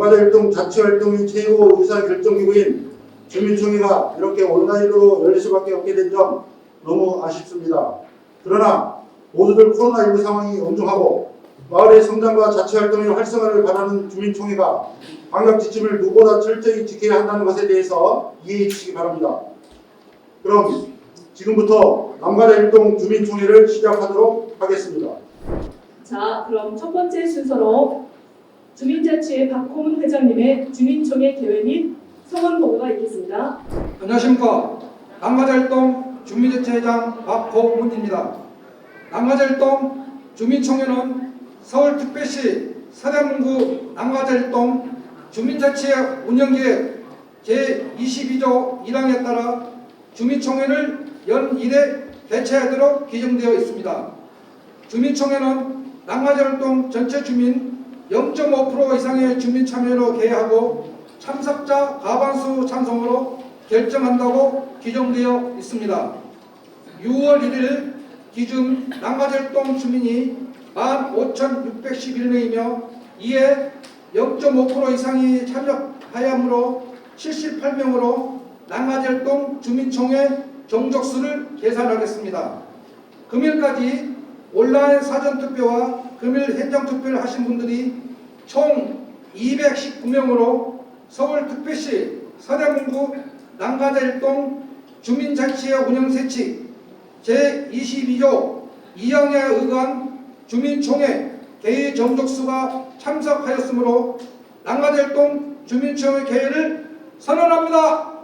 남가자일동 자치활동의 최고 의사결정기구인 주민총회가 이렇게 온라인으로 열릴 수밖에 없게 된 점 너무 아쉽습니다. 그러나 모두들 코로나19 상황이 엄중하고 마을의 성장과 자치활동의 활성화를 바라는 주민총회가 방역 지침을 누구보다 철저히 지켜야 한다는 것에 대해서 이해해 주시기 바랍니다. 그럼 지금부터 남가자일동 주민총회를 시작하도록 하겠습니다. 자, 그럼 첫 번째 순서로 주민자치회 박호문 회장님의 주민총회 개회 및 성원 보고가 있겠습니다. 안녕하십니까. 남가자일동 주민자치회장 박호문입니다. 남가자일동 주민총회는 서울특별시 서대문구 남가자일동 주민자치회 운영계획 제22조 1항에 따라 주민총회를 연 1회 개최하도록 규정되어 있습니다. 주민총회는 남가자일동 전체 주민 0.5% 이상의 주민 참여로 개회하고 참석자 과반수 찬성으로 결정한다고 규정되어 있습니다. 6월 1일 기준 남가자일동 주민이 15,611명이며 이에 0.5% 이상이 참여하여 하므로 78명으로 남가자일동 주민총회 정족수를 계산하겠습니다. 금일까지 온라인 사전투표와 금일 현장투표를 하신 분들이 총 219명으로 서울특별시 서대문구 남가자일동 주민자치회 운영세칙 제22조 2항에 의한 주민총회 개의 정족수가 참석하였으므로 남가자일동 주민총회 개회를 선언합니다.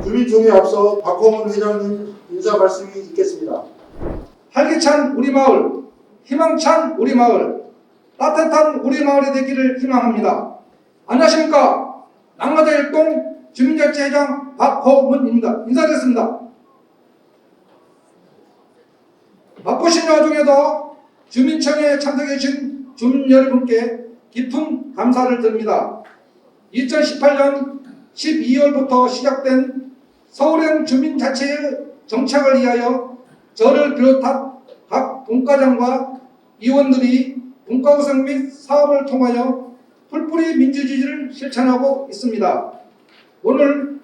주민총회에 앞서 박호문 회장님 인사 말씀이 있겠습니다. 활기찬 우리 마을, 희망찬 우리 마을, 따뜻한 우리 마을이 되기를 희망합니다. 안녕하십니까. 남가자일동 주민자치회장 박호문입니다. 인사드렸습니다. 바쁘신 와중에도 주민총회에 참석해 주신 주민 여러분께 깊은 감사를 드립니다. 2018년 12월부터 시작된 서울행 주민자치회 정착을 위하여 저를 비롯한 각 분과장과 위원들이 분과구성 및 사업을 통하여 풀뿌리 민주주의를 실천하고 있습니다. 오늘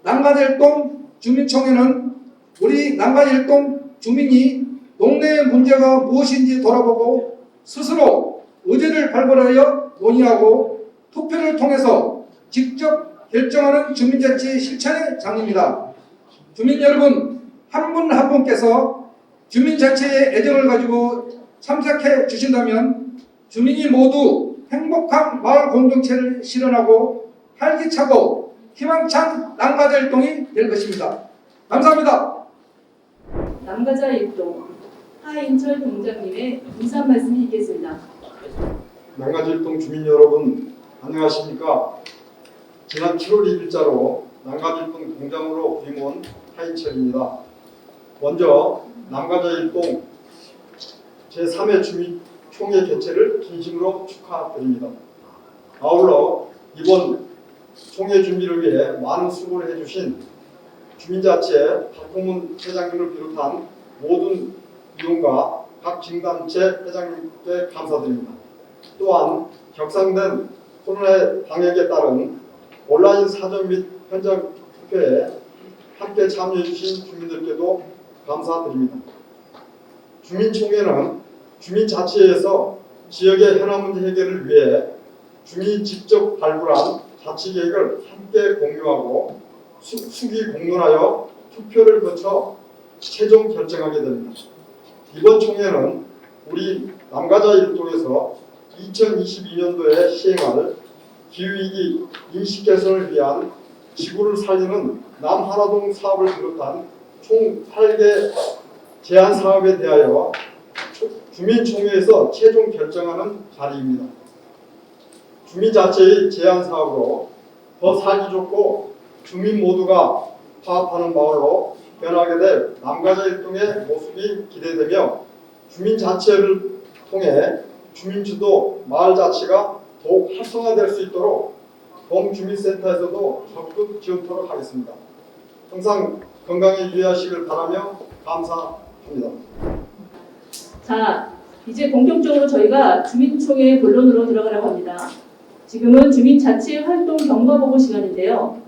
남가자일동 주민총회는 우리 남가자일동 주민이 동네의 문제가 무엇인지 돌아보고 스스로 의제를 발굴하여 논의하고 투표를 통해서 직접 결정하는 주민자치 실천의 장입니다. 주민 여러분, 한 분 한 분께서 주민자치의 애정을 가지고 참석해 주신다면 주민이 모두 행복한 마을 공동체를 실현하고 활기차고 희망찬 남가자일동이 될 것입니다. 감사합니다. 남가자일동 하인철 동장님의 인사 말씀이 있겠습니다. 남가자일동 주민 여러분 안녕하십니까. 지난 7월 1일자로 남가자일동 동장으로 부임한 하인철입니다. 먼저 남가자일동 제3회 주민총회 개최를 진심으로 축하드립니다. 아울러 이번 총회 준비를 위해 많은 수고를 해주신 주민자치회 박호문 회장님을 비롯한 모든 위원과 각 지방단체 회장님께 감사드립니다. 또한 격상된 코로나 방역에 따른 온라인 사전 및 현장 투표에 함께 참여해 주신 주민들께도 감사드립니다. 주민총회는 주민자치회에서 지역의 현안 문제 해결을 위해 주민이 직접 발굴한 자치계획을 함께 공유하고 수기 공론하여 투표를 거쳐 최종 결정하게 됩니다. 이번 총회는 우리 남가자일동에서 2022년도에 시행할 기후위기 인식 개선을 위한 지구를 살리는 남하나동 사업을 비롯한 총 8개 제안 사업에 대하여 주민총회에서 최종 결정하는 자리입니다. 주민자치의 제안 사업으로 더 살기 좋고 주민 모두가 화합하는 마을로 변하게 될 남가자일동의 모습이 기대되며 주민자치회를 통해 주민주도 마을자치가 더욱 활성화될 수 있도록 동주민센터에서도 적극 지원토록 하겠습니다. 항상 건강에 유의하시길 바라며 감사합니다. 자, 이제 본격적으로 저희가 주민총회 본론으로 들어가려고 합니다. 지금은 주민자치 활동 경과보고 시간인데요.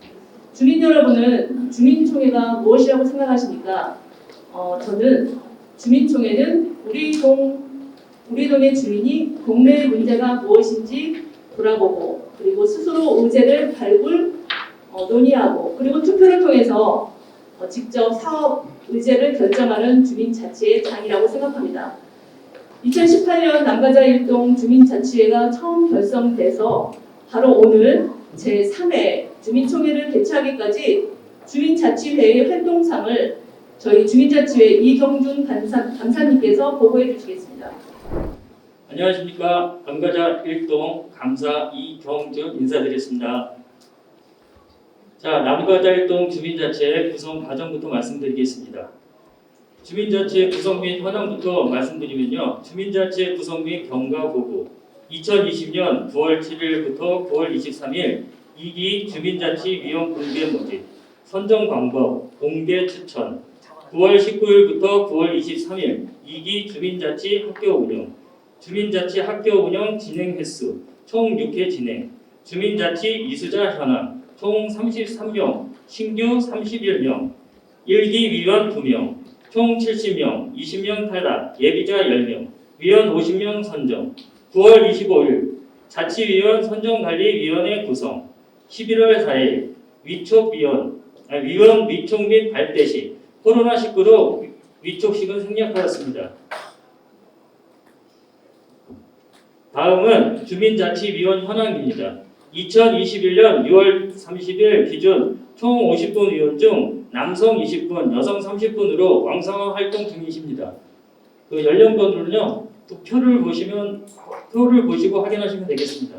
주민 여러분은 주민총회가 무엇이라고 생각하십니까? 저는 주민총회는 우리 동의 주민이 동네의 문제가 무엇인지 돌아보고 그리고 스스로 의제를 논의하고 그리고 투표를 통해서 직접 사업 의제를 결정하는 주민자치의 장이라고 생각합니다. 2018년 남가자 일동 주민자치회가 처음 결성돼서 바로 오늘 제3회 주민총회를 개최하기까지 주민자치회의 활동상을 저희 주민자치회 이경준 감사님께서 보고해 주시겠습니다. 안녕하십니까. 남가자 일동 감사 이경준 인사드리겠습니다. 자, 남가자 일동 주민자치회 구성 과정부터 말씀드리겠습니다. 주민자치회 구성 및 현황부터 말씀드리면요. 주민자치회 구성 및 경과보고 2020년 9월 7일부터 9월 23일 2기 주민자치위원 공개 모집, 선정 방법, 공개 추천 9월 19일부터 9월 23일 2기 주민자치 학교 운영, 주민자치 학교 운영 진행 횟수 총 6회 진행, 주민자치 이수자 현황 총 33명, 신규 31명, 1기 위원 2명, 총 70명, 20명 탈락, 예비자 10명, 위원 50명 선정, 9월 25일 자치위원 선정관리위원회 구성, 11월 4일 위원 위촉 및 발대식, 코로나19로 위촉식은 생략하였습니다. 다음은 주민자치위원 현황입니다. 2021년 6월 30일 기준 총 50분 위원 중 남성 20분, 여성 30분으로 왕성한 활동 중이십니다. 그 연령별로는요, 또 표를 보시고 확인하시면 되겠습니다.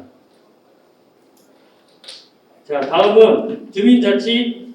자, 다음은 주민자치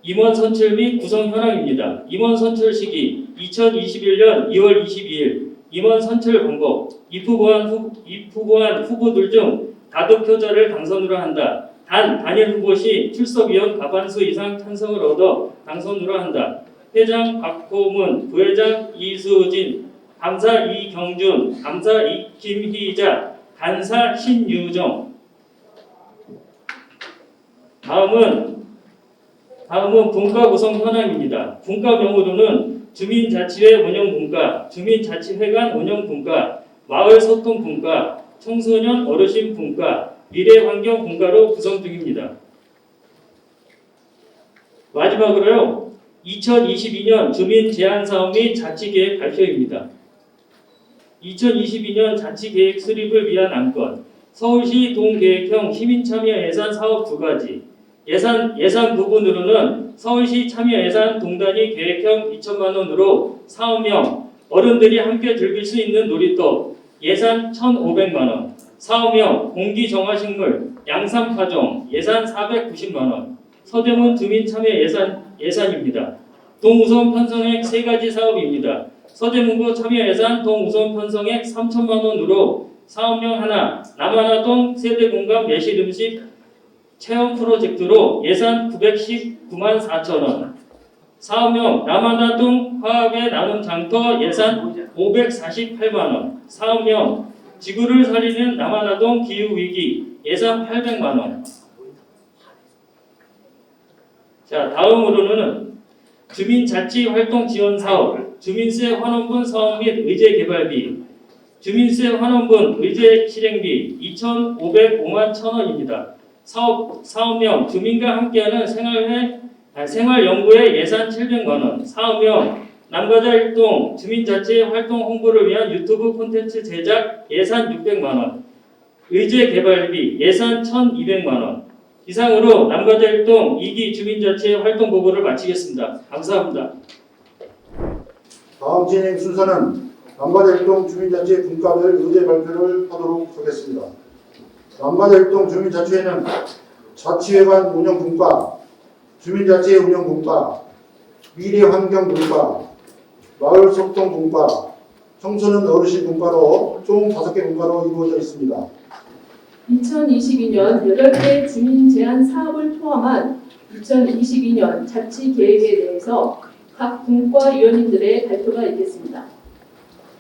임원 선출 및 구성 현황입니다. 임원 선출 시기 2021년 2월 22일 임원 선출 방법 입후보한 후보들 중 다득표자를 당선으로 한다. 단 단일 후보 시 출석위원 과반수 이상 찬성을 얻어 당선으로 한다. 회장 박호문, 부회장 이수진, 감사 이경준, 감사 김희자, 간사 신유정. 다음은 분과 구성 현황입니다. 분과 명의로는 주민자치회 운영분과, 주민자치회관 운영분과, 마을소통분과, 청소년 어르신분과, 미래환경분과로 구성 중입니다. 마지막으로요. 2022년 주민제안사업 및 자치계획 발표입니다. 2022년 자치계획 수립을 위한 안건, 서울시 동계획형 시민참여 예산 사업 2가지, 예산 부분으로는 서울시 참여 예산 동단위 계획형 2천만 원으로 사업명 어른들이 함께 즐길 수 있는 놀이터 예산 1,500만 원, 사업명 공기정화식물 양산파종 예산 490만 원, 서대문 주민참여 예산입니다. 동우선 편성액 3가지 사업입니다. 서대문구 참여 예산 동우선 편성액 3천만 원으로 사업명 하나, 남하나동 세대공감 매실음식 체험 프로젝트로 예산 919만 4천 원, 사업명 남하나동 화학의 나눔 장터 예산 548만 원, 사업명 지구를 살리는 남하나동 기후위기 예산 800만 원. 자, 다음으로는 주민자치 활동 지원 사업, 주민세 환원분 사업 및 의제 개발비, 주민세 환원분 의제 실행비 2,505만 1,000원입니다. 사업명 주민과 함께하는 생활연구회 예산 700만 원, 사업명 남가자 일동 주민자치 활동 홍보를 위한 유튜브 콘텐츠 제작 예산 600만 원, 의제 개발비 예산 1,200만 원. 이상으로 남가자 일동 2기 주민자치 활동 보고를 마치겠습니다. 감사합니다. 다음 진행 순서는 남가자 일동 주민자치 분과별 의제 발표를 하도록 하겠습니다. 남가자 일동 주민자치회는 자치회관 운영분과, 주민자치 운영분과, 미래환경분과, 마을소통분과, 청소년 어르신분과로 총 5개 분과로 이루어져 있습니다. 2022년 8개 주민 제안 사업을 포함한 2022년 자치 계획에 대해서 각 분과 위원님들의 발표가 있겠습니다.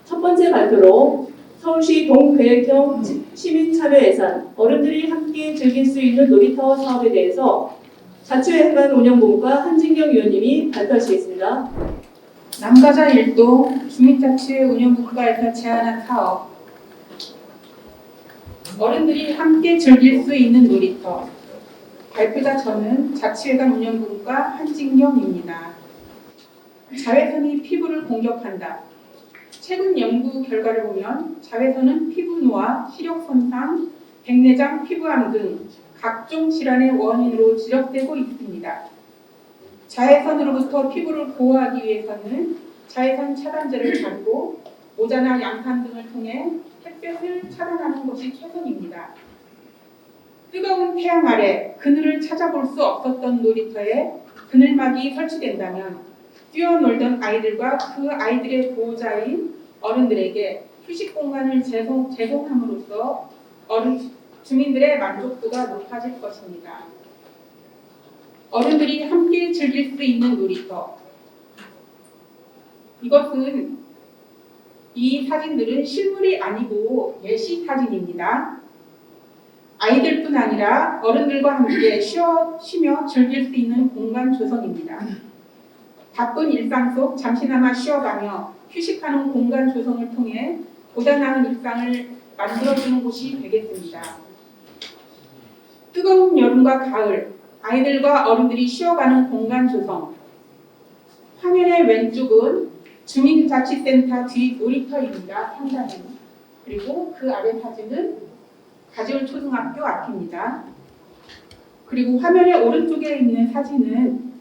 첫 번째 발표로 서울시 동계획형 시민참여 예산 어른들이 함께 즐길 수 있는 놀이터 사업에 대해서 자치회관 한진경 의원님이 발표하시겠습니다. 남가자 일동 주민자치회 운영국가에서 제안한 사업 어른들이 함께 즐길 수 있는 놀이터 발표자 저는 자치회관 운영국가 한진경입니다. 자외선이 피부를 공격한다. 최근 연구 결과를 보면 자외선은 피부 노화, 시력 손상, 백내장 피부암 등 각종 질환의 원인으로 지적되고 있습니다. 자외선으로부터 피부를 보호하기 위해서는 자외선 차단제를 바르고 모자나 양산 등을 통해 햇볕을 차단하는 것이 최선입니다. 뜨거운 태양 아래 그늘을 찾아볼 수 없었던 놀이터에 그늘막이 설치된다면 뛰어놀던 아이들과 그 아이들의 보호자인 어른들에게 휴식 공간을 제공함으로써 주민들의 만족도가 높아질 것입니다. 어른들이 함께 즐길 수 있는 놀이터. 이 사진들은 실물이 아니고 예시 사진입니다. 아이들뿐 아니라 어른들과 함께 쉬며 즐길 수 있는 공간 조성입니다. 바쁜 일상 속 잠시나마 쉬어가며 휴식하는 공간 조성을 통해 보다 나은 일상을 만들어주는 곳이 되겠습니다. 뜨거운 여름과 가을, 아이들과 어른들이 쉬어가는 공간 조성. 화면의 왼쪽은 주민자치센터 뒤 놀이터입니다. 상단은. 그리고 그 아래 사진은 가지울 초등학교 앞입니다. 그리고 화면의 오른쪽에 있는 사진은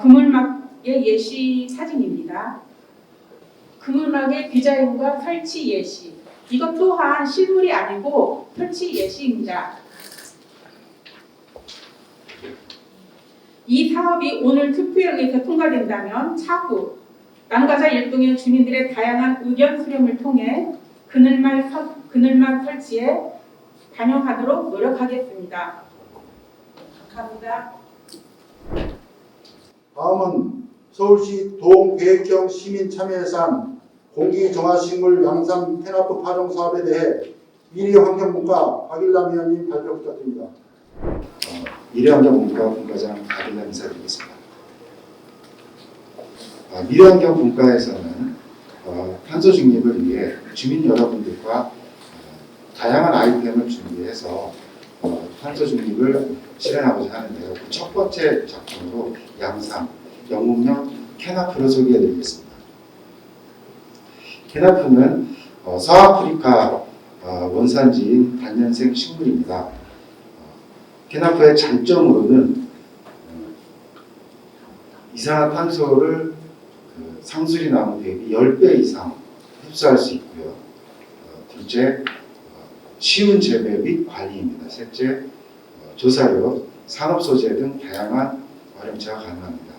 그물막의 예시 사진입니다. 그물막의 디자인과 설치 예시. 이것 또한 실물이 아니고 설치 예시입니다. 이 사업이 오늘 투표에 의해서 통과된다면 차후 남가자 일동의 주민들의 다양한 의견 수렴을 통해 그늘막 설치에 반영하도록 노력하겠습니다. 감사합니다. 다음은 서울시 동계획형 시민참여예산 공기정화식물 양산 테나프 파종 사업에 대해 미래환경분과 박일남 의원님 발표 부탁드립니다. 미래환경분과 분과장 박일남 인사드리겠습니다. 미래환경분과에서는 탄소 중립을 위해 주민 여러분들과 다양한 아이템을 준비해서 탄소 중립을 실현하고자 하는데요. 그 첫 번째 작품으로 양상, 영웅형 케나프를 소개해드리겠습니다. 케나프는 서아프리카 원산지인 단연생 식물입니다. 케나프의 장점으로는 이산화탄소를 상수리 나무 대비 10배 이상 흡수할 수 있고요. 둘째, 쉬운 재배 및 관리입니다. 셋째, 조사료, 산업소재 등 다양한 활용체가 가능합니다.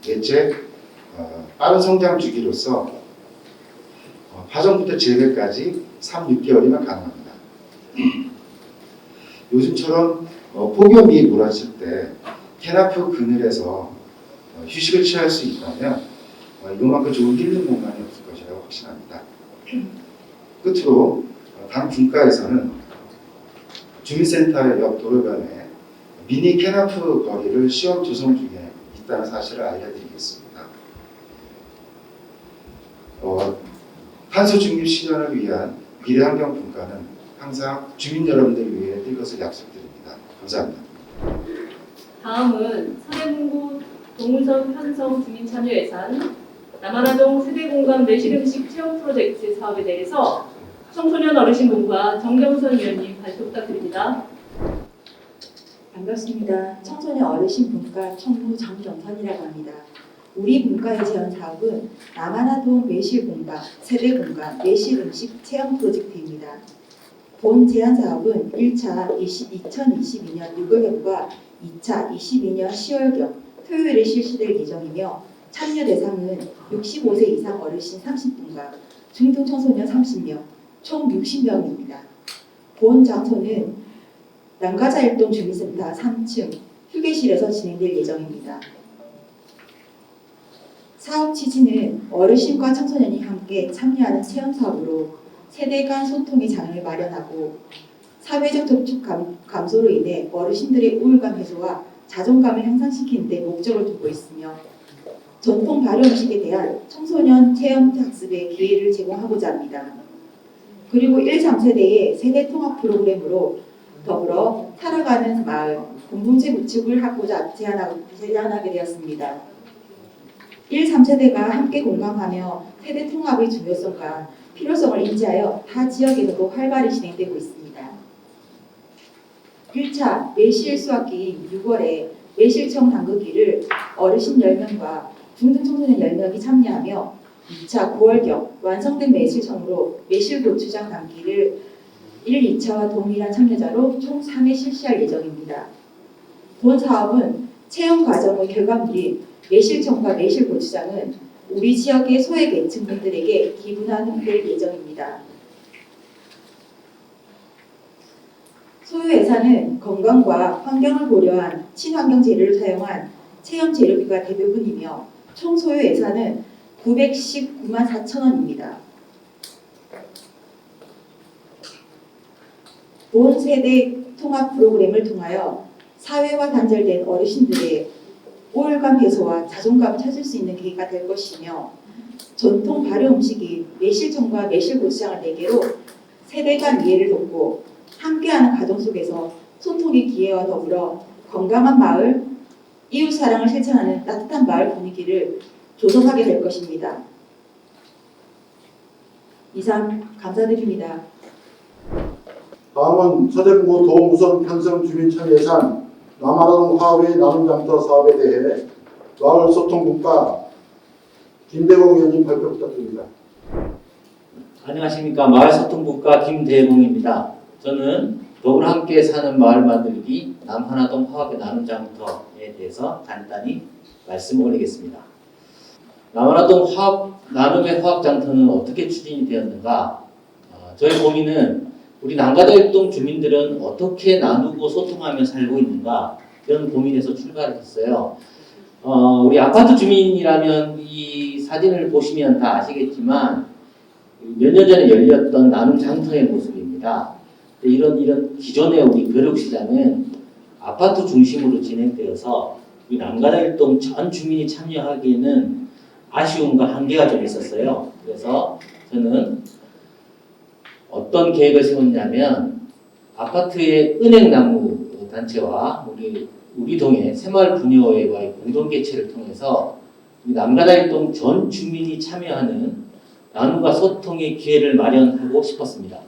넷째, 빠른 성장 주기로서 파종부터 재배까지 3-6개월이면 가능합니다. 요즘처럼 폭염이 몰아칠 때 케나프 그늘에서 휴식을 취할 수 있다면 이것만큼 좋은 힐링 공간이 없을 것이라고 확신합니다. 끝으로 당 분과에서는 주민센터 옆 도로변에 미니 케나프 거리를 시험 조성 중에 있다는 사실을 알려드리겠습니다. 탄소 중립 실현을 위한 미래환경 분과는 항상 주민 여러분들을 위해 뛸 것을 약속드립니다. 감사합니다. 다음은 서대문구 동운성 편성 주민참여예산 남한아동 세대공감 매실음식 체험 프로젝트 사업에 대해서 청소년 어르신분과 정경선 위원님 발표 부탁드립니다. 반갑습니다. 청소년 어르신 분과 청부 정정선이라고 합니다. 우리 분과의 제안 사업은 남한아동 매실공감, 세대공감, 매실음식 체험 프로젝트입니다. 본 제안 사업은 1차 2022년 6월경과 2차 22년 10월경 토요일에 실시될 예정이며 참여 대상은 65세 이상 어르신 30분과 중등 청소년 30명, 총 60명입니다. 본 장소는 남가자 일동 주민센터 3층 휴게실에서 진행될 예정입니다. 사업 취지는 어르신과 청소년이 함께 참여하는 체험사업으로 세대 간 소통의 장을 마련하고 사회적 접촉 감소로 인해 어르신들의 우울감 해소와 자존감을 향상시키는 데 목적을 두고 있으며 전통 발효 음식에 대한 청소년 체험 학습의 기회를 제공하고자 합니다. 그리고 1, 3세대의 세대 통합 프로그램으로 더불어 살아가는 마을 공동체 구축을 하고자 제안하게 되었습니다. 1, 3세대가 함께 공감하며 세대 통합의 중요성과 필요성을 인지하여 타 지역에서도 활발히 진행되고 있습니다. 1차 매실 수학기인 6월에 매실청 담그기를 어르신 10명과 중등 청소년 10명이 참여하며 2차 9월경 완성된 매실청으로 매실고추장 담기를 1, 2차와 동일한 참여자로 총 3회 실시할 예정입니다. 본 사업은 체험 과정의 결과물인 매실청과 매실고추장은 우리 지역의 소외계층분들에게 기부하는 예정입니다. 소요 예산은 건강과 환경을 고려한 친환경 재료를 사용한 체험 재료비가 대부분이며 총 소요 예산은 919만 4천 원입니다. 본 세대 통합 프로그램을 통하여 사회와 단절된 어르신들의 우울감 해소와 자존감을 찾을 수 있는 계기가 될 것이며 전통 발효 음식인 매실청과 매실고추장을 내게로 세대 간 이해를 돕고 함께하는 가정 속에서 소통의 기회와 더불어 건강한 마을, 이웃사랑을 실천하는 따뜻한 마을 분위기를 조성하게 될 것입니다. 이상 감사드립니다. 다음은 서대문구 도우선 편성 주민참여 예산 남아동 화합의 나눔장터 사업에 대해 마을소통국가 김대공 의원님 발표 부탁드립니다. 안녕하십니까. 마을소통국가 김대공입니다. 저는 더불어 함께 사는 마을 만들기 남하나동 화합의 나눔장터에 대해서 간단히 말씀 올리겠습니다. 남하나동 나눔의 화합장터는 어떻게 추진이 되었는가? 저희 고민은 우리 남가다일동 주민들은 어떻게 나누고 소통하며 살고 있는가? 이런 고민에서 출발을 했어요. 우리 아파트 주민이라면 이 사진을 보시면 다 아시겠지만 몇 년 전에 열렸던 나눔장터의 모습입니다. 이런 기존의 우리 벼룩시장은 아파트 중심으로 진행되어서 우리 남가다일동 전 주민이 참여하기에는 아쉬움과 한계가 좀 있었어요. 그래서 저는 어떤 계획을 세웠냐면 아파트의 은행나무 단체와 우리 동의 새마을 분여회와의 공동 개최를 통해서 남가다일동 전 주민이 참여하는 나눔과 소통의 기회를 마련하고 싶었습니다.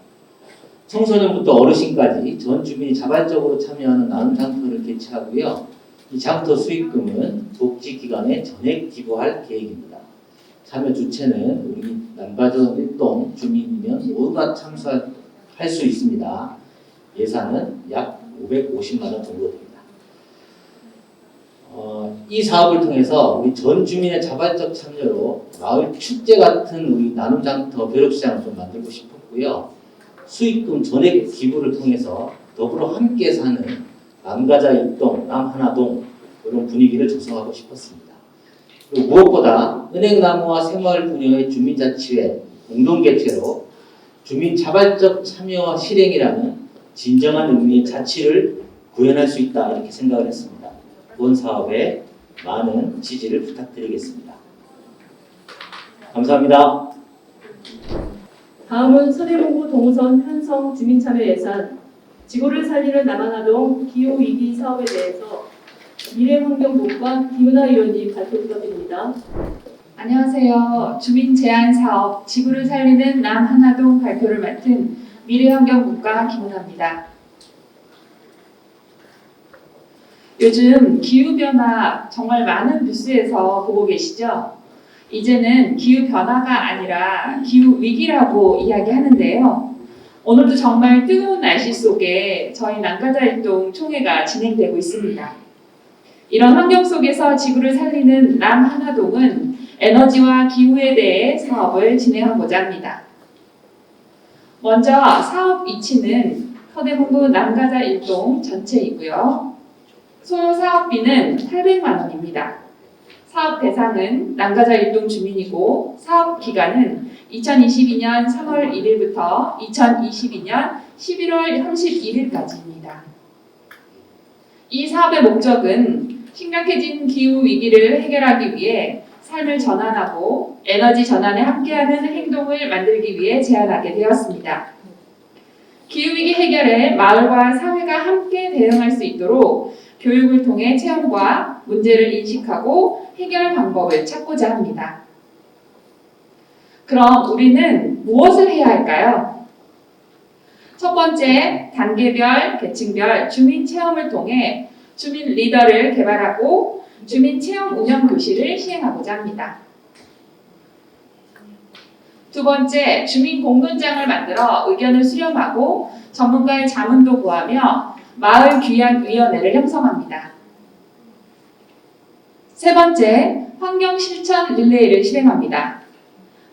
청소년부터 어르신까지 전 주민이 자발적으로 참여하는 나눔 장터를 개최하고요. 이 장터 수익금은 복지기관에 전액 기부할 계획입니다. 참여 주체는 우리 남가다일동 주민이면 모두가 참석할 수 있습니다. 예산은 약 550만 원 정도 됩니다. 이 사업을 통해서 우리 전 주민의 자발적 참여로 마을 축제 같은 우리 나눔 장터 벼룩시장을 좀 만들고 싶었고요. 수익금 전액 기부를 통해서 더불어 함께 사는 남가자일동, 남하나동 이런 분위기를 조성하고 싶었습니다. 그리고 무엇보다 은행나무와 새마을 분여의 주민자치회 공동 개최로 주민 자발적 참여와 실행이라는 진정한 의미의 자치를 구현할 수 있다 이렇게 생각을 했습니다. 본 사업에 많은 지지를 부탁드리겠습니다. 감사합니다. 다음은 서대문구 동선 편성 주민참여 예산 지구를 살리는 남하나동 기후위기 사업에 대해서 미래환경부과 김은하 의원님 발표 부탁드립니다. 안녕하세요. 주민제안사업 지구를 살리는 남하나동 발표를 맡은 미래환경부과 김은하입니다. 요즘 기후변화 정말 많은 뉴스에서 보고 계시죠? 이제는 기후변화가 아니라 기후위기라고 이야기하는데요. 오늘도 정말 뜨거운 날씨 속에 저희 남가자일동 총회가 진행되고 있습니다. 이런 환경 속에서 지구를 살리는 남하나동은 에너지와 기후에 대해 사업을 진행하고자 합니다. 먼저 사업 위치는 서대문구 남가자일동 전체이고요. 소요 사업비는 800만 원입니다. 사업 대상은 남가자일동 주민이고 사업 기간은 2022년 3월 1일부터 2022년 11월 31일까지입니다. 이 사업의 목적은 심각해진 기후 위기를 해결하기 위해 삶을 전환하고 에너지 전환에 함께하는 행동을 만들기 위해 제안하게 되었습니다. 기후위기 해결에 마을과 사회가 함께 대응할 수 있도록 교육을 통해 체험과 문제를 인식하고 해결 방법을 찾고자 합니다. 그럼 우리는 무엇을 해야 할까요? 첫 번째, 단계별, 계층별 주민 체험을 통해 주민 리더를 개발하고 주민 체험 운영 교실을 시행하고자 합니다. 두 번째, 주민 공론장을 만들어 의견을 수렴하고 전문가의 자문도 구하며 마을 규약위원회를 형성합니다. 세 번째, 환경 실천 릴레이를 실행합니다.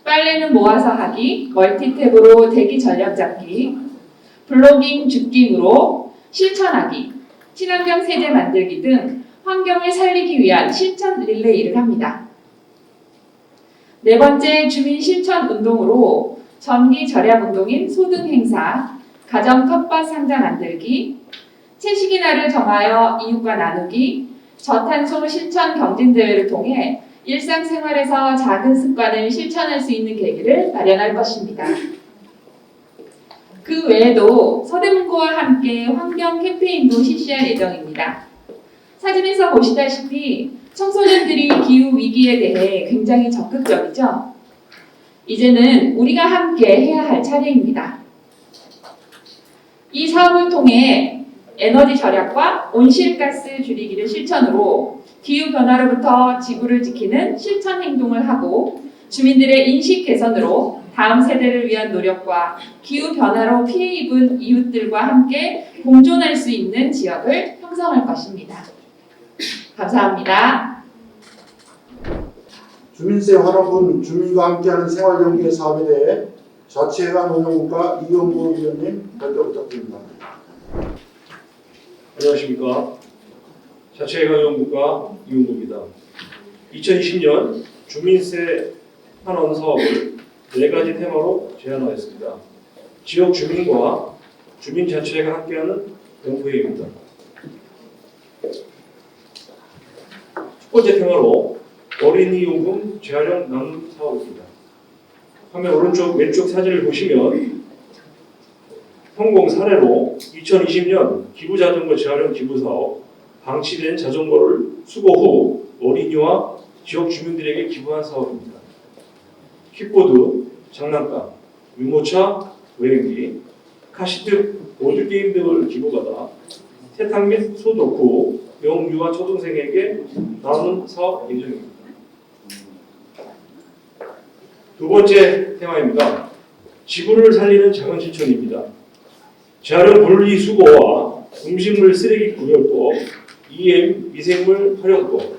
빨래는 모아서 하기, 멀티탭으로 대기 전력 잡기, 블로깅 줍깅으로 실천하기, 친환경 세제 만들기 등 환경을 살리기 위한 실천 릴레이를 합니다. 네 번째, 주민 실천 운동으로 전기 절약 운동인 소등 행사, 가정 텃밭 상자 만들기, 채식의 날을 정하여 이웃과 나누기, 저탄소 실천 경진대회를 통해 일상생활에서 작은 습관을 실천할 수 있는 계기를 마련할 것입니다. 그 외에도 서대문구와 함께 환경 캠페인도 실시할 예정입니다. 사진에서 보시다시피 청소년들이 기후 위기에 대해 굉장히 적극적이죠. 이제는 우리가 함께 해야 할 차례입니다. 이 사업을 통해 에너지 절약과 온실가스 줄이기를 실천으로 기후변화로부터 지구를 지키는 실천 행동을 하고 주민들의 인식 개선으로 다음 세대를 위한 노력과 기후변화로 피해 입은 이웃들과 함께 공존할 수 있는 지역을 형성할 것입니다. 감사합니다. 주민세 환원분 주민과 함께하는 생활연계 사업에 대해 자치회관 운영국과 이용구 위원님 발표 부탁드립니다. 안녕하십니까. 자치회관 운영국과 이용구입니다. 2020년 주민세 환원 사업을 4가지 테마로 제안하였습니다. 지역 주민과 주민자치회가 함께하는 연구회의입니다. 첫 번째 테마로 어린이 요금 재활용 나눔 사업입니다. 화면 오른쪽 왼쪽 사진을 보시면 성공 사례로 2020년 기부자전거 재활용 기부사업 방치된 자전거를 수거 후 어린이와 지역 주민들에게 기부한 사업입니다. 킥보드, 장난감, 유모차, 여행기, 카시트, 보드게임 등을 기부받아 세탁 및 소독 후 영유아 초등생에게 나누는 사업 예정입니다. 두 번째 테마입니다. 지구를 살리는 작은 실천입니다. 재활용 분리수거와 음식물 쓰레기 구별법, EM 미생물 활용법,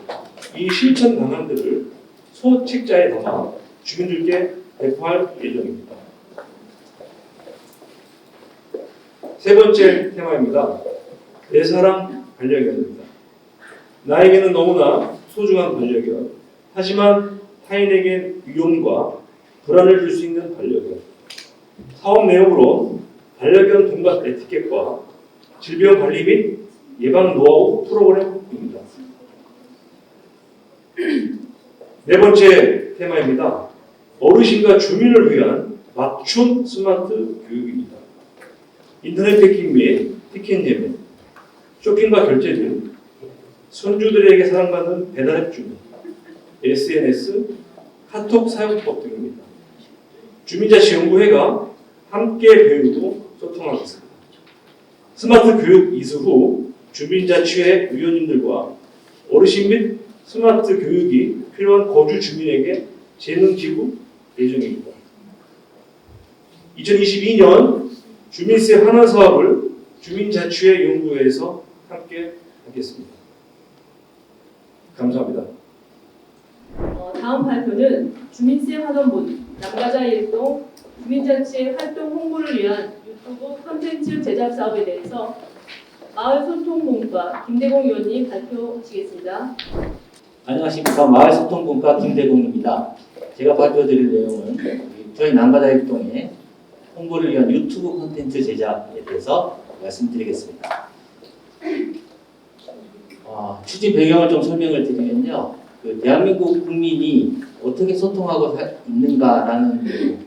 이 실천 방안들을 소책자에 담아 주민들께 배포할 예정입니다. 세 번째 테마입니다. 내 사랑 반려견입니다. 나에게는 너무나 소중한 반려견, 하지만 타인에겐 위험과 불안을 줄 수 있는 반려견. 사업 내용으로 반려견 동반 에티켓과 질병 관리 및 예방 노하우 프로그램입니다. 네 번째 테마입니다. 어르신과 주민을 위한 맞춤 스마트 교육입니다. 인터넷 패킹 및 티켓 예매, 쇼핑과 결제 등 손주들에게 사랑받는 배달앱 주문, SNS, 카톡 사용법 등입니다. 주민자치연구회가 함께 배우고 소통하겠습니다. 스마트 교육 이수 후 주민자치회 위원님들과 어르신 및 스마트 교육이 필요한 거주 주민에게 재능 기부 예정입니다. 2022년 주민세 환원 사업을 주민자치회 연구회에서 함께 하겠습니다. 감사합니다. 다음 발표는 주민세 환원분 남가자 일동 주민자치 활동 홍보를 위한 유튜브 콘텐츠 제작 사업에 대해서 마을 소통본부과 김대공 의원님 발표하시겠습니다. 안녕하십니까. 마을소통분과 김대공입니다. 제가 발표드릴 내용은 저희 남가자일동의 홍보를 위한 유튜브 콘텐츠 제작에 대해서 말씀드리겠습니다. 추진 배경을 좀 설명을 드리면요. 대한민국 국민이 어떻게 소통하고 있는가라는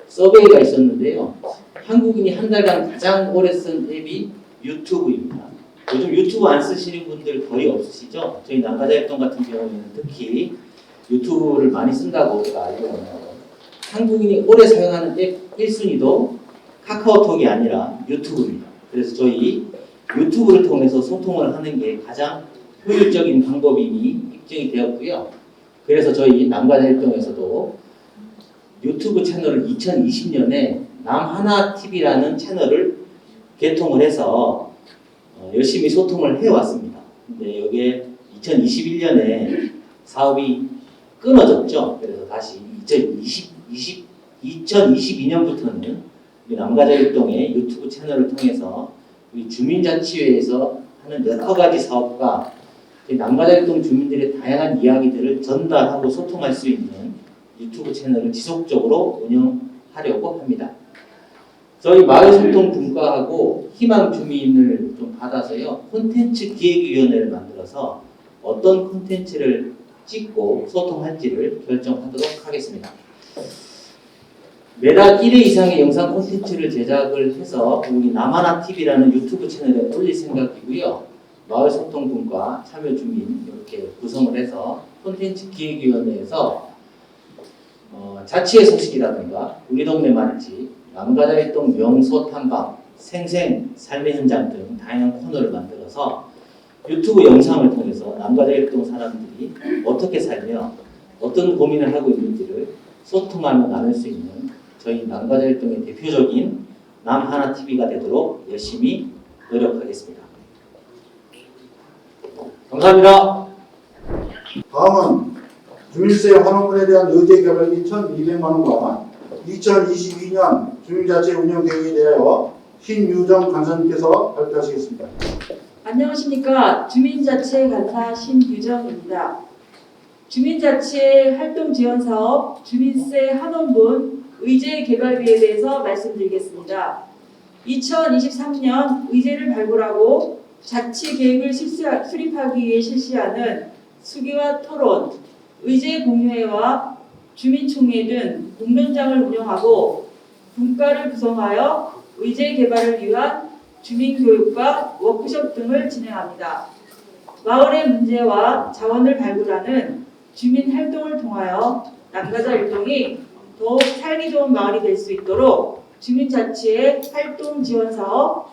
서베이가 있었는데요. 한국인이 한 달간 가장 오래 쓴 앱이 유튜브입니다. 요즘 유튜브 안 쓰시는 분들 거의 없으시죠? 저희 남가자일동 같은 경우에는 특히 유튜브를 많이 쓴다고 제가 알고 있는데 한국인이 오래 사용하는 앱 1순위도 카카오톡이 아니라 유튜브입니다. 그래서 저희 유튜브를 통해서 소통을 하는 게 가장 효율적인 방법임이 입증이 되었고요. 그래서 저희 남가자일동에서도 유튜브 채널을 2020년에 남하나TV라는 채널을 개통을 해서 열심히 소통을 해왔습니다. 근데 여기에 2021년에 사업이 끊어졌죠. 그래서 다시 2022년부터는 우리 남가자일동의 유튜브 채널을 통해서 우리 주민자치회에서 하는 여러 가지 사업과 남가자일동 주민들의 다양한 이야기들을 전달하고 소통할 수 있는 유튜브 채널을 지속적으로 운영하려고 합니다. 저희 마을소통분과하고 희망 주민을 좀 받아서요. 콘텐츠 기획위원회를 만들어서 어떤 콘텐츠를 찍고 소통할지를 결정하도록 하겠습니다. 매달 1회 이상의 영상 콘텐츠를 제작을 해서 우리 남하나TV라는 유튜브 채널에 올릴 생각이고요. 마을소통분과 참여주민 이렇게 구성을 해서 콘텐츠 기획위원회에서 자치의 소식이라든가 우리 동네 맛집, 남가자일동 명소 탐방, 생생 삶의 현장 등 다양한 코너를 만들어서 유튜브 영상을 통해서 남가자일동 사람들이 어떻게 살며 어떤 고민을 하고 있는지를 소통하며 나눌 수 있는 저희 남가자일동의 대표적인 남하나TV가 되도록 열심히 노력하겠습니다. 감사합니다. 다음은 주민세 환원분에 대한 의제 개발비 1,200만 원과 2022년 주민자치 운영 계획에 대하여 신유정 간사님께서 발표하시겠습니다. 안녕하십니까. 주민자치 간사 신유정입니다. 주민자치의 활동지원사업 주민세 환원분 의제 개발비에 대해서 말씀드리겠습니다. 2023년 의제를 발굴하고 자치 계획을 수립하기 위해 실시하는 수기와 토론, 의제 공유회와 주민총회 등 공론장을 운영하고 분과를 구성하여 의제 개발을 위한 주민교육과 워크숍 등을 진행합니다. 마을의 문제와 자원을 발굴하는 주민활동을 통하여 남가자일동이 더욱 살기 좋은 마을이 될 수 있도록 주민자치의 활동지원사업,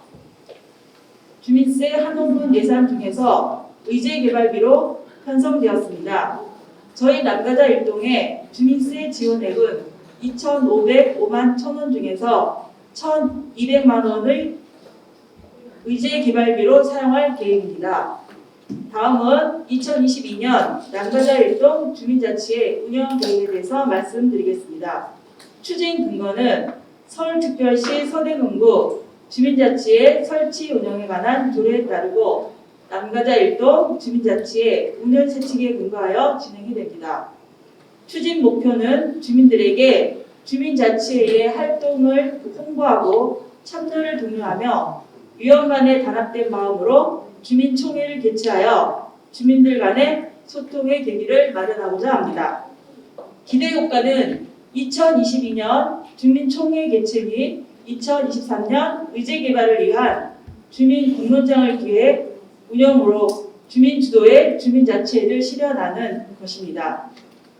주민세 한원분 예산 중에서 의제개발비로 편성되었습니다. 저희 남가자일동의 주민세 지원액은 2,505만 1,000원 중에서 1,200만 원의 의제개발비로 사용할 계획입니다. 다음은 2022년 남가자일동 주민자치의 운영 계획에 대해서 말씀드리겠습니다. 추진 근거는 서울특별시 서대문구 주민자치의 설치 운영에 관한 조례에 따르고 남가자일동 주민자치의 운영 세칙에 근거하여 진행이 됩니다. 추진 목표는 주민들에게 주민자치회의 활동을 홍보하고 참여를 독려하며 위원 간의 단합된 마음으로 주민총회를 개최하여 주민들 간의 소통의 계기를 마련하고자 합니다. 기대 효과는 2022년 주민총회 개최 및 2023년 의제개발을 위한 주민 공론장을 기획 운영으로 주민 주도의 주민자치회를 실현하는 것입니다.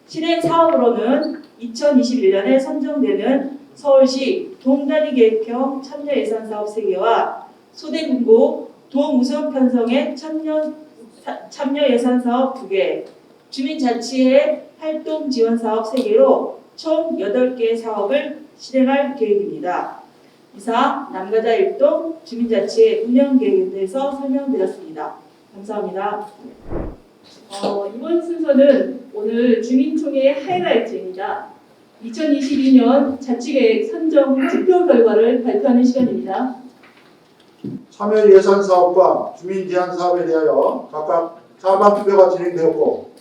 실행 사업으로는 2021년에 선정되는 서울시 동단위 계획형 참여 예산 사업 3개와 소대문구 도무선 편성의 참여 예산 사업 2개, 주민자치회 활동 지원 사업 3개로 총 8개의 사업을 실행할 계획입니다. 이상 남가자일동 주민자치회 운영 계획에 대해서 설명드렸습니다. 감사합니다. 이번 순서는 오늘 주민총회 하이라이트입니다. 2022년 자치계획 선정 투표 결과를 발표하는 시간입니다. 참여 예산 사업과 주민 제한 사업에 대하여 각각 찬반 투표가 진행되었고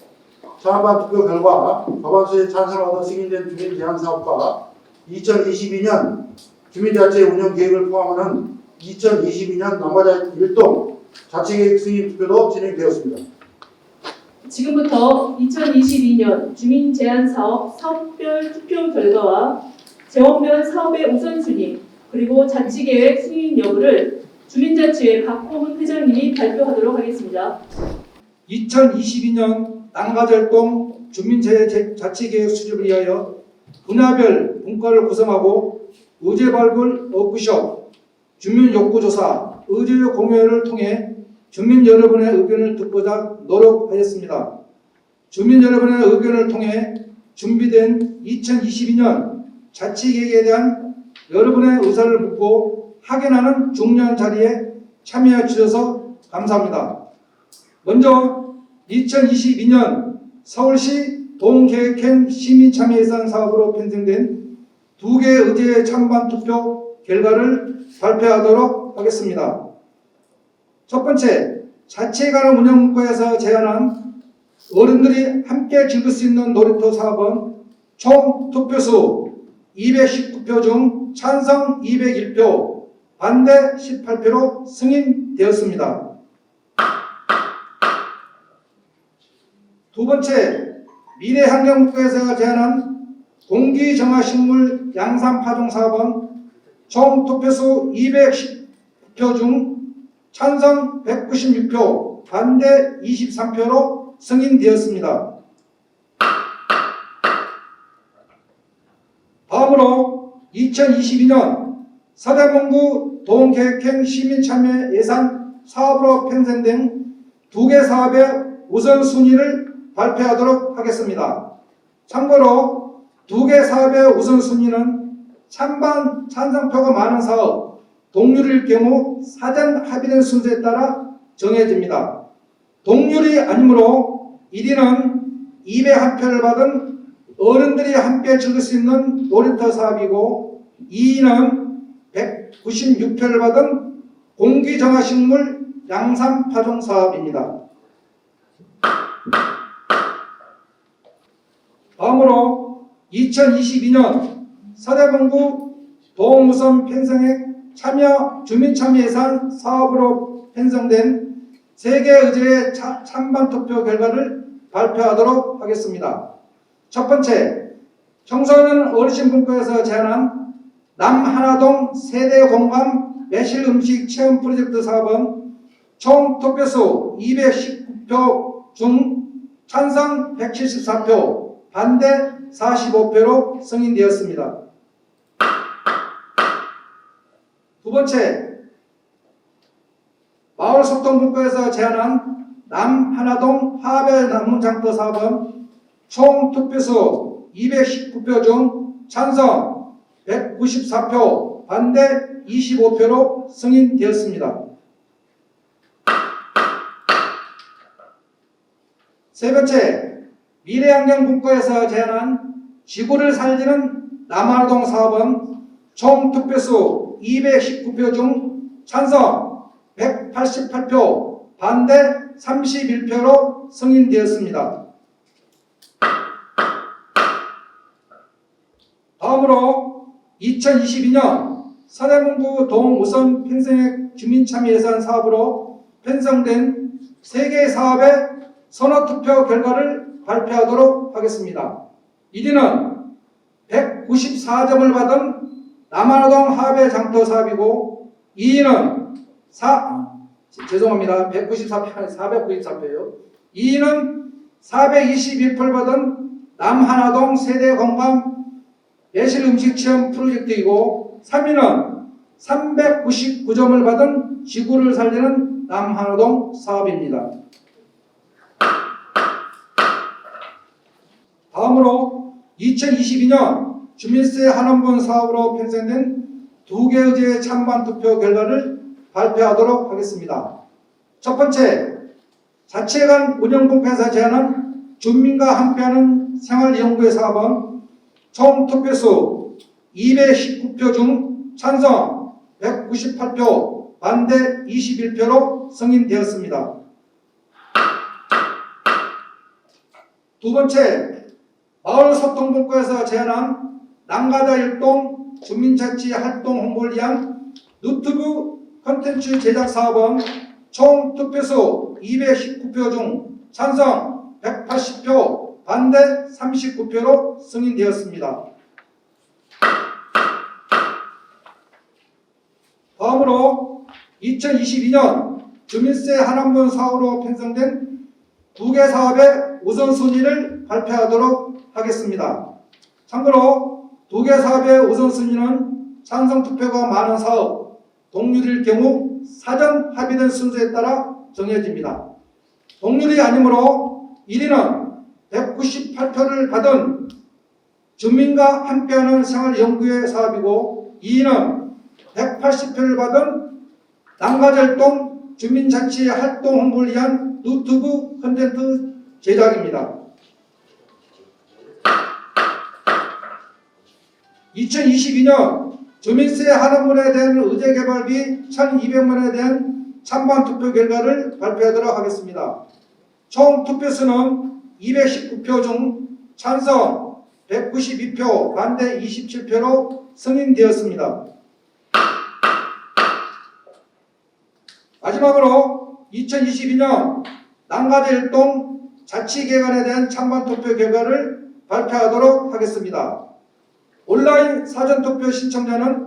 찬반 투표 결과 과반수의 찬성을 얻어 승인된 주민 제한 사업과 2022년 주민자치 운영 계획을 포함하는 2022년 남가자 1동 자치계획 승인 투표도 진행되었습니다. 지금부터 2022년 주민 제한 사업 사업별 투표 결과와 재원별 사업의 우선순위 그리고 자치계획 승인 여부를 주민자치회 박호훈 회장님이 발표하도록 하겠습니다. 2022년 남가절동 주민자치계획 수립을 위하여 분야별 분과를 구성하고 의제 발굴, 워크숍, 주민 욕구조사, 의제 공유회를 통해 주민 여러분의 의견을 듣고자 노력하였습니다. 주민 여러분의 의견을 통해 준비된 2022년 자치계획에 대한 여러분의 의사를 묻고 확인하는 중요한 자리에 참여해 주셔서 감사합니다. 먼저 2022년 서울시 동계획형 시민참여예산 사업으로 편성된 2개 의제의 찬반 투표 결과를 발표하도록 하겠습니다. 첫 번째, 자치에 관한 운영문과에서 제안한 어른들이 함께 즐길 수 있는 놀이터 사업은 총 투표수 219표 중 찬성 201표, 반대 18표로 승인되었습니다. 두 번째, 미래환경문과에서 제안한 공기정화식물 양산파종 사업은 총 투표수 219표 중 찬성 196표, 반대 23표로 승인되었습니다. 다음으로 2022년 서대문구 동계획형 시민참여 예산 사업으로 편성된 2개 사업의 우선순위를 발표하도록 하겠습니다. 참고로 2개 사업의 우선순위는 찬반 찬성표가 많은 사업, 동률일 경우 사전 합의된 순서에 따라 정해집니다. 동률이 아니므로 1위는 201표를 받은 어른들이 함께 즐길 수 있는 놀이터 사업이고 2위는 196표를 받은 공기정화식물 양산파종 사업입니다. 다음으로 2022년 서대문구 도무선 편성액 참여 주민참여 예산 사업으로 편성된 3개 의제의 찬반 투표 결과를 발표하도록 하겠습니다. 첫 번째, 청소년 어르신분과에서 제안한 남하나동 세대 공감 매실 음식 체험 프로젝트 사업은 총 투표수 219표 중 찬성 174표, 반대 45표로 승인되었습니다. 두 번째, 마을소통분과에서 제안한 남하나동 하배 나무장터 사업은 총 투표수 219표 중 찬성 194표, 반대 25표로 승인되었습니다. 세 번째, 미래환경분과에서 제안한 지구를 살리는 남하나동 사업은 총 투표수 219표 중 찬성 188표, 반대 31표로 승인되었습니다. 다음으로 2022년 서대문구 동우선 편성액 주민참여예산 사업으로 편성된 3개 사업의 선호투표 결과를 발표하도록 하겠습니다. 1위는 194점을 받은 남하나동 하배 장터 사업이고 2위는 494표예요. 2위는 421표를 받은 남하나동 세대 건강 매실 음식 체험 프로젝트이고 3위는 399점을 받은 지구를 살리는 남하나동 사업입니다. 다음으로 2022년 주민세 한원분 사업으로 편성된 2개 의제의 찬반 투표 결과를 발표하도록 하겠습니다. 첫 번째, 자치관 운영분과에서 제안한 주민과 함께하는 생활이용구의 사업은 총 투표수 219표 중 찬성 198표, 반대 21표로 승인되었습니다. 두 번째, 마을소통분과에서 제안한 난가자 일동 주민자치 활동 홍보를 위한 유튜브 콘텐츠 제작 사업은 총 투표수 219표 중 찬성 180표, 반대 39표로 승인되었습니다. 다음으로 2022년 주민세 환원분 사업으로 편성된 2개 사업의 우선순위를 발표하도록 하겠습니다. 참고로 2개 사업의 우선순위는 찬성 투표가 많은 사업, 동률일 경우 사전 합의된 순서에 따라 정해집니다. 동률이 아니므로 1위는 198표를 받은 주민과 함께하는 생활연구회 사업이고 2위는 180표를 받은 난가절동 주민자치 활동 홍보를 위한 유튜브 콘텐츠 제작입니다. 2022년 주민세 환원분에 대한 의제개발비 1,200만 원에 대한 찬반 투표 결과를 발표하도록 하겠습니다. 총 투표수는 219표 중 찬성 192표, 반대 27표로 승인되었습니다. 마지막으로 2022년 난가자 일동 자치개발에 대한 찬반 투표 결과를 발표하도록 하겠습니다. 온라인 사전투표 신청자는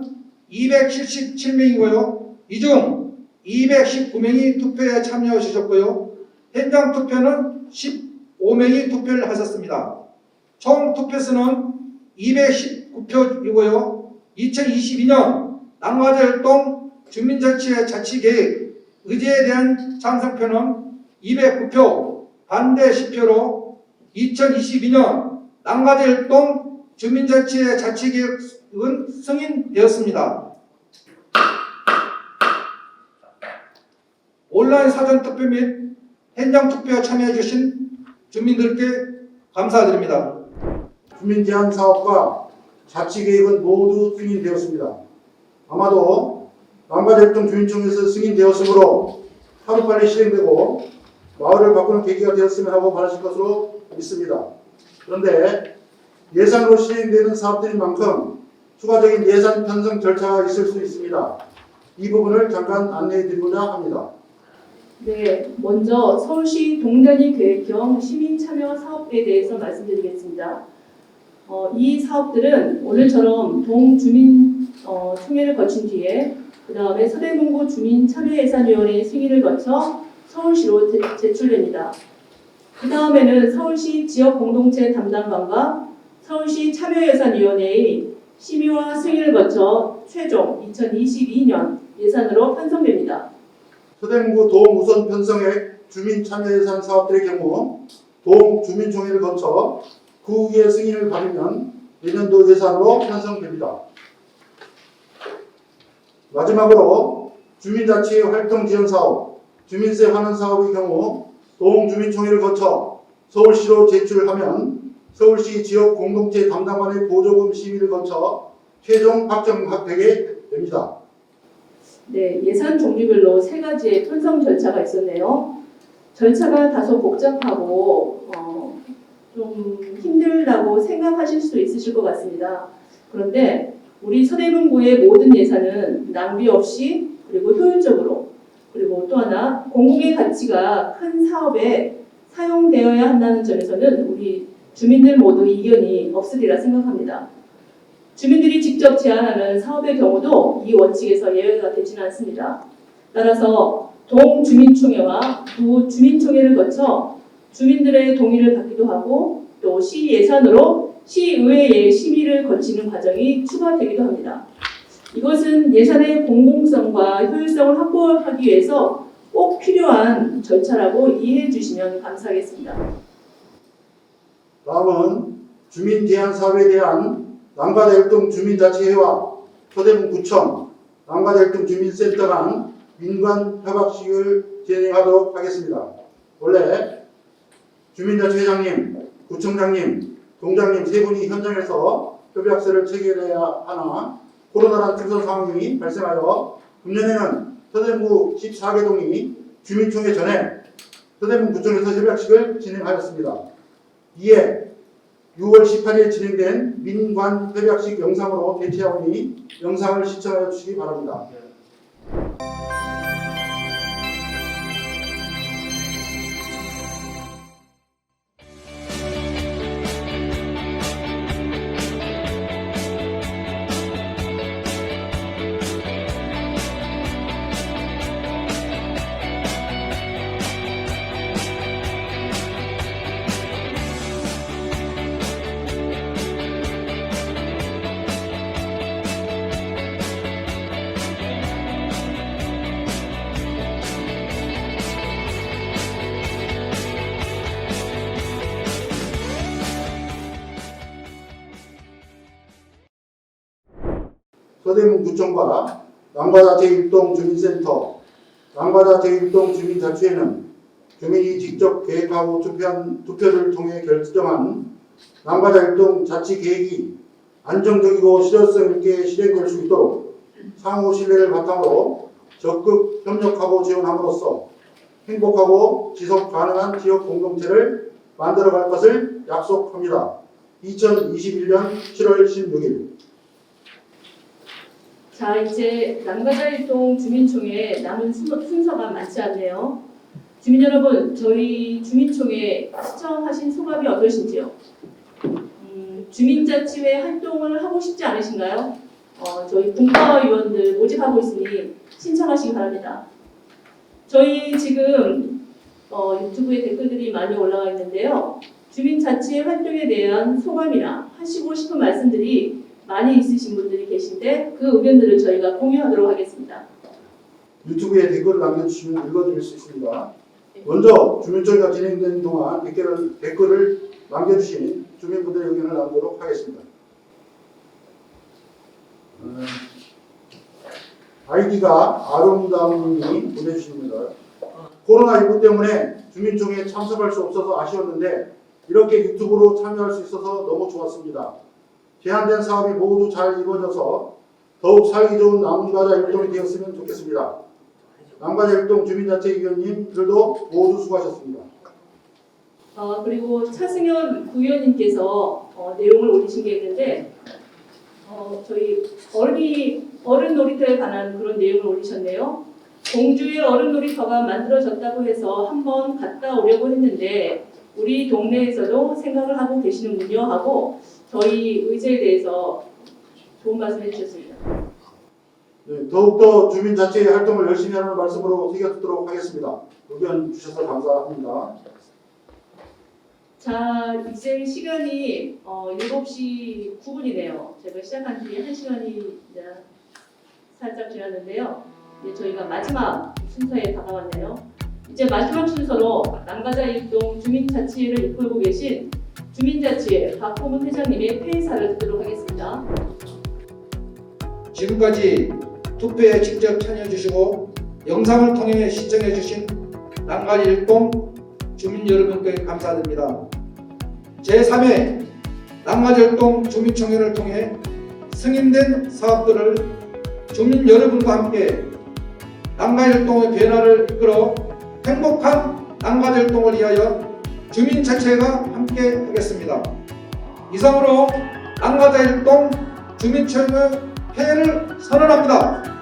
277명이고요. 이 중 219명이 투표에 참여 주셨고요. 현장 투표는 15명이 투표를 하셨습니다. 총 투표수는 219표이고요. 2022년 난가자 일동 주민자치의 자치계획 의제에 대한 찬성표는 209표, 반대 10표로 2022년 난가자 일동 주민자치의 자치계획은 승인되었습니다. 온라인 사전투표 및 현장투표에 참여해주신 주민들께 감사드립니다. 주민제한 사업과 자치계획은 모두 승인되었습니다. 아마도 난가절동 주민총회에서 승인되었으므로 하루빨리 실행되고 마을을 바꾸는 계기가 되었으면 하고 바라실 것으로 믿습니다. 그런데 예산으로 시행되는 사업들인 만큼 추가적인 예산 편성 절차가 있을 수 있습니다. 이 부분을 잠깐 안내해 드리고자 합니다. 네, 먼저 서울시 동단위 계획형 시민참여 사업에 대해서 말씀드리겠습니다. 이 사업들은 오늘처럼 동주민 총회를 거친 뒤에 그 다음에 서대문구 주민참여예산위원회의 승인을 거쳐 서울시로 제출됩니다. 그 다음에는 서울시 지역공동체 담당관과 서울시 참여예산위원회의 심의와 승인을 거쳐 최종 2022년 예산으로 편성됩니다. 서대문구 도움 우선 편성액 주민참여예산 사업들의 경우 도움 주민총회를 거쳐 그 후에 승인을 받으면 내년도 예산으로 편성됩니다. 마지막으로 주민자치 활동지원사업, 주민세 환원 사업의 경우 도움 주민총회를 거쳐 서울시로 제출하면 서울시 지역공동체 담당관의 보조금 심의를 거쳐 최종 확정되게 됩니다. 네, 예산 종류별로 세 가지의 편성 절차가 있었네요. 절차가 다소 복잡하고 좀 힘들다고 생각하실 수도 있으실 것 같습니다. 그런데 우리 서대문구의 모든 예산은 낭비 없이 그리고 효율적으로 그리고 또 하나 공공의 가치가 큰 사업에 사용되어야 한다는 점에서는 우리 주민들 모두 이견이 없으리라 생각합니다. 주민들이 직접 제안하는 사업의 경우도 이 원칙에서 예외가 되지는 않습니다. 따라서 동주민총회와 부주민총회를 거쳐 주민들의 동의를 받기도 하고 또 시 예산으로 시의회의 심의를 거치는 과정이 추가되기도 합니다. 이것은 예산의 공공성과 효율성을 확보하기 위해서 꼭 필요한 절차라고 이해해 주시면 감사하겠습니다. 다음은 주민제한 사업에 대한 난가자 일동 주민자치회와 서대문구청, 난가자 일동 주민센터 간 민관 협약식을 진행하도록 하겠습니다. 원래 주민자치회장님, 구청장님, 동장님 세 분이 현장에서 협약서를 체결해야 하나 코로나란 특수 상황이 발생하여 금년에는 서대문구 14개 동이 주민총회 전에 서대문구청에서 협약식을 진행하였습니다. 이에 6월 18일 진행된 민관 협약식 영상으로 대체하오니 영상을 시청하여 주시기 바랍니다. 서대문 구청과 남바다 제1동 주민센터, 남바다 제1동 주민자치회는 주민이 직접 계획하고 투표를 통해 결정한 남바다 1동 자치계획이 안정적이고 실효성 있게 실행될 수 있도록 상호 신뢰를 바탕으로 적극 협력하고 지원함으로써 행복하고 지속 가능한 지역 공동체를 만들어갈 것을 약속합니다. 2021년 7월 16일. 자, 이제 남가자 1동 주민총회 남은 순서가 많지 않네요. 주민 여러분, 저희 주민총회 시청하신 소감이 어떠신지요? 주민자치회 활동을 하고 싶지 않으신가요? 저희 분과위원들 모집하고 있으니 신청하시기 바랍니다. 저희 지금 유튜브에 댓글들이 많이 올라와 있는데요. 주민자치회 활동에 대한 소감이나 하시고 싶은 말씀들이 많이 있으신 분들이 계신데 그 의견들을 저희가 공유하도록 하겠습니다. 유튜브에 댓글을 남겨주시면 읽어드릴 수 있습니다. 먼저 주민총회가 진행되는 동안 댓글을 남겨주신 주민분들의 의견을 나누도록 하겠습니다. 아이디가 아름다움님이 보내주십니다. 코로나19 때문에 주민총회에 참석할 수 없어서 아쉬웠는데 이렇게 유튜브로 참여할 수 있어서 너무 좋았습니다. 제안된 사업이 모두 잘 이루어져서 더욱 살기 좋은 남가자 1동이 되었으면 좋겠습니다. 남가자 1동 주민자치위원님들도 모두 수고하셨습니다. 그리고 차승현 부위원님께서 내용을 올리신 게 있는데 저희 어른 놀이터에 관한 그런 내용을 올리셨네요. 공주의 어른 놀이터가 만들어졌다고 해서 한번 갔다 오려고 했는데 우리 동네에서도 생각을 하고 계시는군요 하고 저희 의제에 대해서 좋은 말씀 해주셨습니다. 네, 더욱더 주민자치회 활동을 열심히 하는 말씀으로 새겨듣도록 하겠습니다. 의견 주셔서 감사합니다. 자, 이제 시간이 7시 9분이네요. 제가 시작한 지 1시간이 이제 살짝 지났는데요. 이제 저희가 마지막 순서에 다가왔네요. 이제 마지막 순서로 남가자 1동 주민자치회를 이끌고 계신 주민자치회 박호문 회장님의 폐사를 듣도록 하겠습니다. 지금까지 투표에 직접 참여해주시고 영상을 통해 시청해주신 남가자 1동 주민 여러분께 감사드립니다. 제3회 남가자 1동 주민총회를 통해 승인된 사업들을 주민 여러분과 함께 남가자 1동의 변화를 이끌어 행복한 남가자 1동을 위하여 주민자치회가 함께 하겠습니다. 이상으로 남가자 1동 주민총회 폐회를 선언합니다.